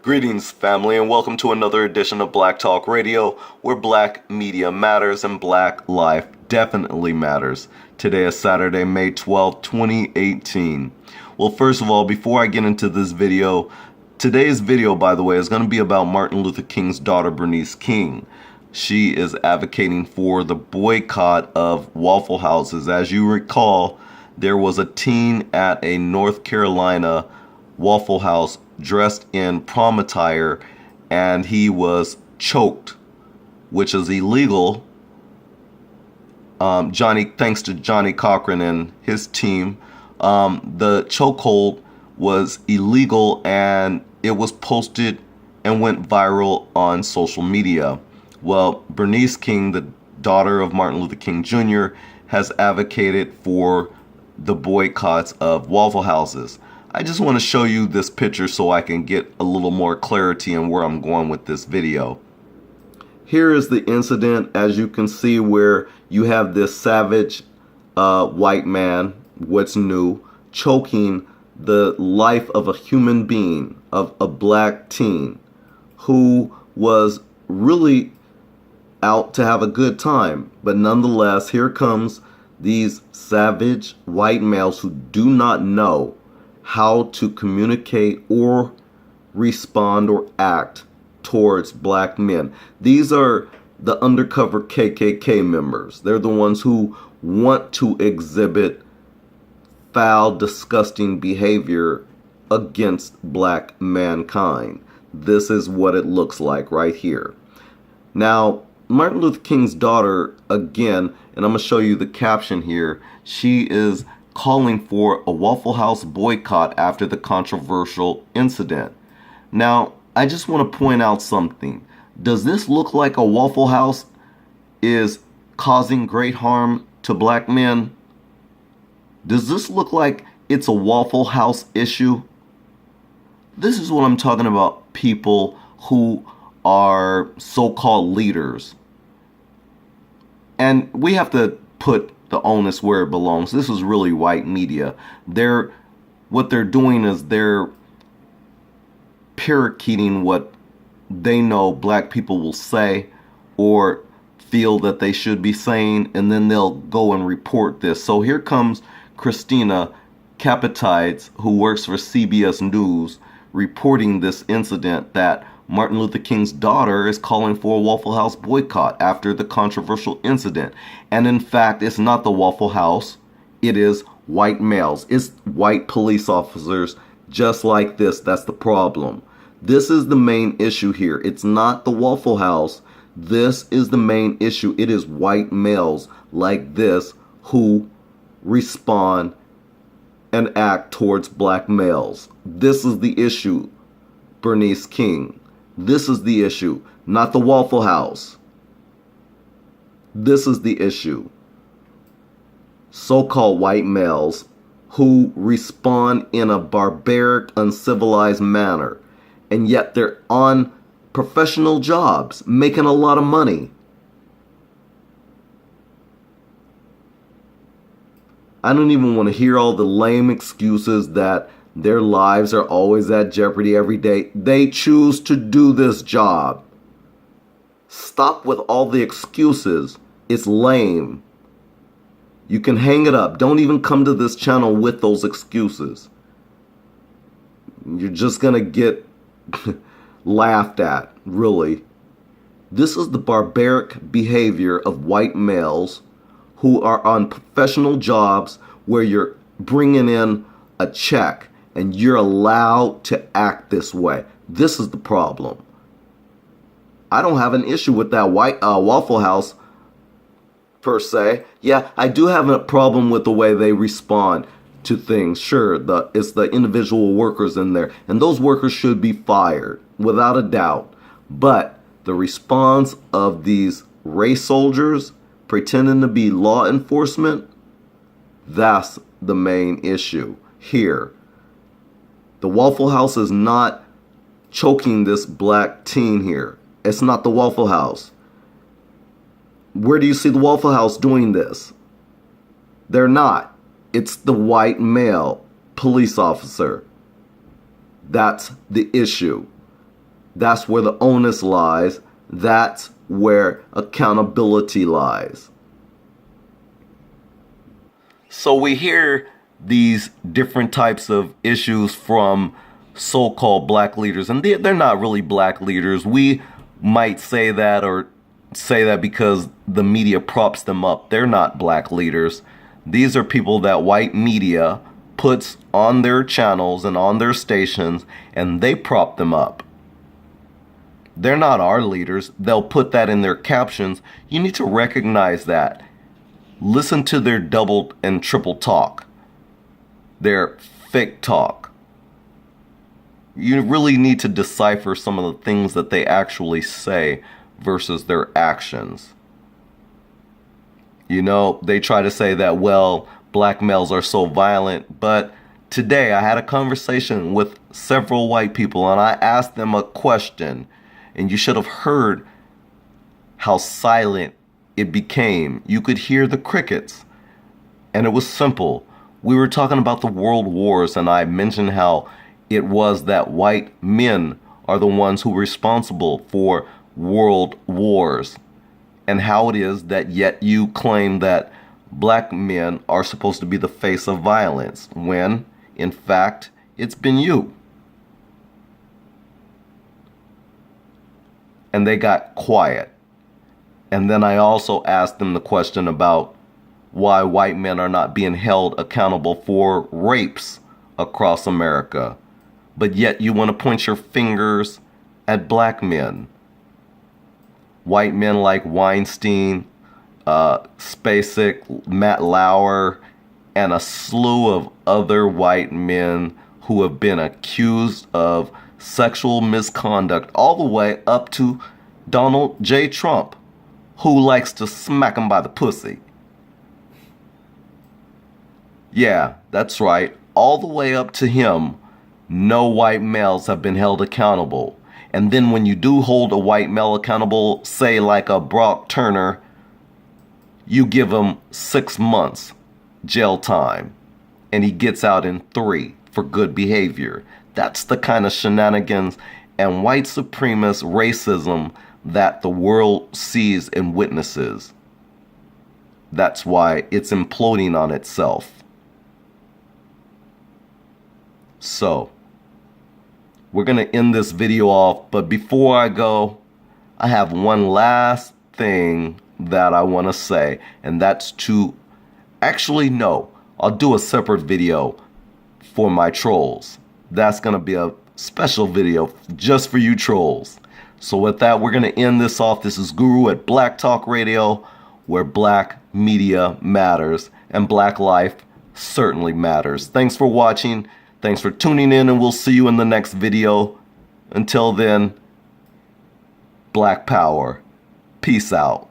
Greetings, family, and welcome to another edition of Black Talk Radio, where black media matters and black life definitely matters. Today is Saturday, May 12, 2018. Well, first of all, before I get into this video, today's video, by the way, is going to be about Martin Luther King's daughter, Bernice King. She is advocating for the boycott of Waffle Houses. As you recall, there was a teen at a North Carolina Waffle House dressed in prom attire, and he was choked, which is illegal. Thanks to Johnny Cochran and his team, the chokehold was illegal, and it was posted and went viral on social media. Well, Bernice King, the daughter of Martin Luther King Jr., has advocated for the boycotts of Waffle Houses. I just want to show you this picture so I can get a little more clarity on where I'm going with this video. Here is the incident, as you can see, where you have this savage white man, what's new, choking the life of a human being, of a black teen who was really out to have a good time. But nonetheless, here comes these savage white males who do not know how to communicate or respond or act towards black men. These are the undercover KKK members. They're the ones who want to exhibit foul, disgusting behavior against black mankind. This is what it looks like right here. Now, Martin Luther King's daughter, again, and I'm going to show you the caption here, she is calling for a Waffle House boycott after the controversial incident. Now, I just want to point out something. Does this look like a Waffle House is causing great harm to black men? Does this look like it's a Waffle House issue? This is what I'm talking about, people who are so-called leaders. And we have to put the onus where it belongs. This is really white media. What they're doing is they're parakeeting what they know black people will say or feel that they should be saying, and then they'll go and report this. So here comes Christina Capetides, who works for CBS News, reporting this incident that Martin Luther King's daughter is calling for a Waffle House boycott after the controversial incident. And in fact, it's not the Waffle House. It is white males. It's white police officers just like this. That's the problem. This is the main issue here. It's not the Waffle House. This is the main issue. It is white males like this who respond and act towards black males. This is the issue, Bernice King. This is the issue, not the Waffle House. This is the issue. So-called white males who respond in a barbaric, uncivilized manner, and yet they're on professional jobs, making a lot of money. I don't even want to hear all the lame excuses that their lives are always at jeopardy every day. They choose to do this job. Stop with all the excuses. It's lame. You can hang it up. Don't even come to this channel with those excuses. You're just going to get laughed at, really. This is the barbaric behavior of white males who are on professional jobs where you're bringing in a check and you're allowed to act this way. This is the problem. I don't have an issue with that Waffle House per se. Yeah, I do have a problem with the way they respond to things. Sure, it's the individual workers in there, and those workers should be fired without a doubt. But the response of these race soldiers pretending to be law enforcement, that's the main issue here. The Waffle House is not choking this black teen here. It's not the Waffle House. Where do you see the Waffle House doing this? They're not. It's the white male police officer. That's the issue. That's where the onus lies. That's where accountability lies. So we hear these different types of issues from so-called black leaders, and they're not really black leaders. We might say that, or say that because the media props them up. They're not black leaders. These are people that white media puts on their channels and on their stations, and they prop them up. They're not our leaders. They'll put that in their captions. You need to recognize that. Listen to their double and triple talk, their fake talk. You really need to decipher some of the things that they actually say versus their actions. You know, they try to say that, well, black males are so violent, but today I had a conversation with several white people and I asked them a question, and you should have heard how silent it became. You could hear the crickets, and it was simple. We were talking about the world wars, and I mentioned how it was that white men are the ones who are responsible for world wars, and how it is that yet you claim that black men are supposed to be the face of violence, when, in fact, it's been you. And they got quiet. And then I also asked them the question about why white men are not being held accountable for rapes across America. But yet you want to point your fingers at black men. White men like Weinstein, Spacek, Matt Lauer, and a slew of other white men who have been accused of sexual misconduct, all the way up to Donald J. Trump, who likes to smack him by the pussy. Yeah, that's right. All the way up to him, no white males have been held accountable. And then when you do hold a white male accountable, say like a Brock Turner, you give him 6 months jail time, and he gets out in 3 for good behavior. That's the kind of shenanigans and white supremacist racism that the world sees and witnesses. That's why it's imploding on itself. So, we're going to end this video off, but before I go, I have one last thing that I want to say, and that's to actually, no, I'll do a separate video for my trolls. That's going to be a special video just for you trolls. So with that, we're going to end this off. This is Guru at Black Talk Radio, where black media matters and black life certainly matters. Thanks for watching. Thanks for tuning in, and we'll see you in the next video. Until then, Black Power. Peace out.